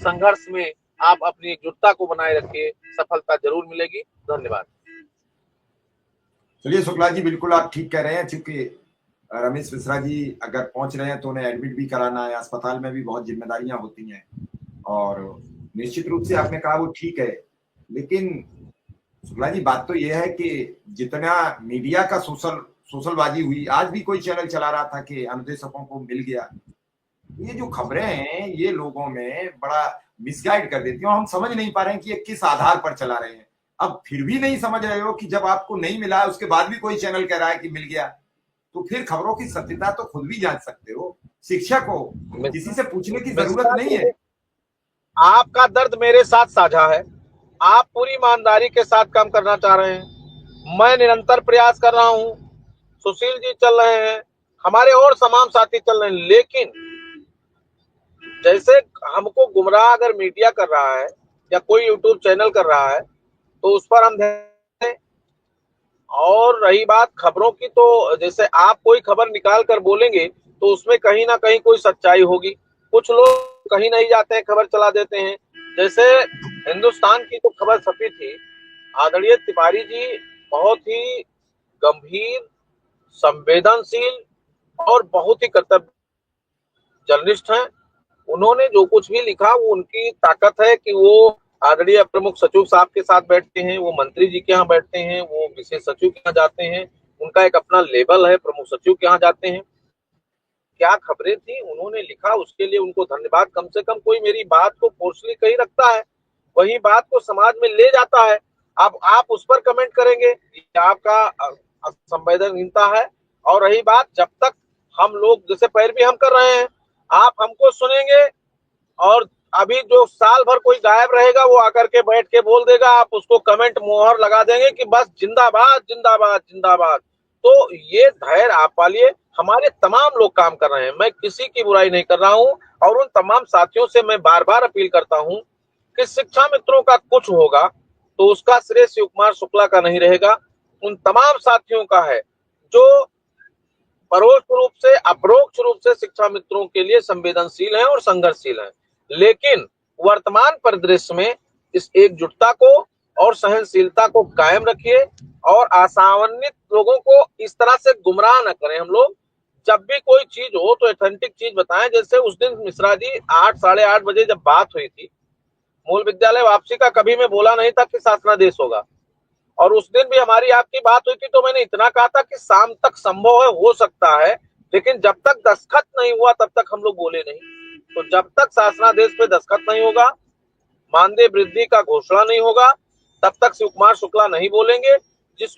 संघर्ष में आप अपनी एकजुटता को बनाए रखिए, सफलता जरूर मिलेगी। धन्यवाद। चलिए शुक्ला जी, बिल्कुल आप ठीक कह रहे हैं, चूंकि रमेश मिश्रा जी अगर पहुंच रहे हैं तो उन्हें एडमिट भी कराना है, अस्पताल में भी बहुत जिम्मेदारियां होती हैं, और निश्चित रूप से आपने कहा वो ठीक है। लेकिन शुक्ला जी, बात तो यह है कि जितना मीडिया का सोशलबाजी हुई, आज भी कोई चैनल चला रहा था कि अनुदेशकों को मिल गया। ये जो खबरें हैं ये लोगों में बड़ा मिसगाइड कर देती हैं, और हम समझ नहीं पा रहे हैं कि ये किस आधार पर चला रहे हैं। अब फिर भी नहीं समझ रहे हो कि जब आपको नहीं मिला उसके बाद भी कोई चैनल कह रहा है कि मिल गया, तो फिर खबरों की सत्यता तो खुद भी जांच सकते हो। शिक्षक हो, किसी से पूछने की जरूरत नहीं है। आपका दर्द मेरे साथ साझा है। आप पूरी ईमानदारी के साथ काम करना चाह रहे हैं, मैं निरंतर प्रयास कर रहा हूं, सुशील जी चल रहे हैं, हमारे और तमाम साथी चल रहे हैं, लेकिन जैसे हमको गुमराह अगर मीडिया कर रहा है या कोई यूट्यूब चैनल कर रहा है तो उस पर हम ध्यान दें। और रही बात खबरों की, तो जैसे आप कोई खबर निकाल कर बोलेंगे तो उसमें कहीं ना कहीं कोई सच्चाई होगी। कुछ लोग कहीं नहीं जाते हैं, खबर चला देते हैं। जैसे हिंदुस्तान की जो खबर छपी थी, आदरणीय तिवारी जी बहुत ही गंभीर, संवेदनशील और बहुत ही कर्तव्य जर्नलिस्ट हैं। उन्होंने जो कुछ भी लिखा वो उनकी ताकत है कि वो आदरणीय प्रमुख सचिव साहब के साथ बैठते हैं, वो मंत्री जी के यहाँ बैठते हैं, वो विशेष सचिव के यहाँ जाते हैं, उनका एक अपना लेवल है, प्रमुख सचिव के यहाँ जाते हैं। क्या खबरें थी उन्होंने लिखा, उसके लिए उनको धन्यवाद। कम से कम कोई मेरी बात को फोर्सली कहीं रखता है, वही बात को समाज में ले जाता है। अब आप उस पर कमेंट करेंगे, ये आपका संवेदनहीनता है। और रही बात, जब तक हम लोग जैसे पैरवी हम कर रहे हैं, आप हमको सुनेंगे और अभी जो साल भर कोई गायब रहेगा वो आकर के बैठ के बोल देगा, आप उसको कमेंट मोहर लगा देंगे कि बस जिंदाबाद जिंदाबाद जिंदाबाद। तो ये धैर्य आप पालिए, हमारे तमाम लोग काम कर रहे हैं, मैं किसी की बुराई नहीं कर रहा हूं। और उन तमाम साथियों से मैं बार बार अपील करता हूं कि शिक्षा मित्रों का कुछ होगा तो उसका श्रेय शिव कुमार शुक्ला का नहीं रहेगा, उन तमाम साथियों का है जो परोक्ष रूप से अपरोक्ष रूप से शिक्षा मित्रों के लिए संवेदनशील हैं और संघर्षशील हैं। लेकिन वर्तमान परिदृश्य में इस एकजुटता को और सहनशीलता को कायम रखिए और आशान्वित लोगों को इस तरह से गुमराह न करें। हम लोग जब भी कोई चीज हो तो ऑथेंटिक चीज बताएं। जैसे उस दिन मिश्रा जी 8 साढ़े 8 बजे जब बात हुई थी मूल विद्यालय वापसी का, कभी मैं बोला नहीं था कि शासनादेश होगा। और उस दिन भी हमारी आपकी बात हुई थी तो मैंने इतना कहा था कि शाम तक संभव है, हो सकता है, लेकिन जब तक दस्तखत नहीं हुआ तब तक हम लोग बोले नहीं। तो जब तक शासनादेश पे दस्तखत नहीं होगा, मानदेय वृद्धि का घोषणा नहीं होगा, तब तक शिव कुमार शुक्ला नहीं बोलेंगे।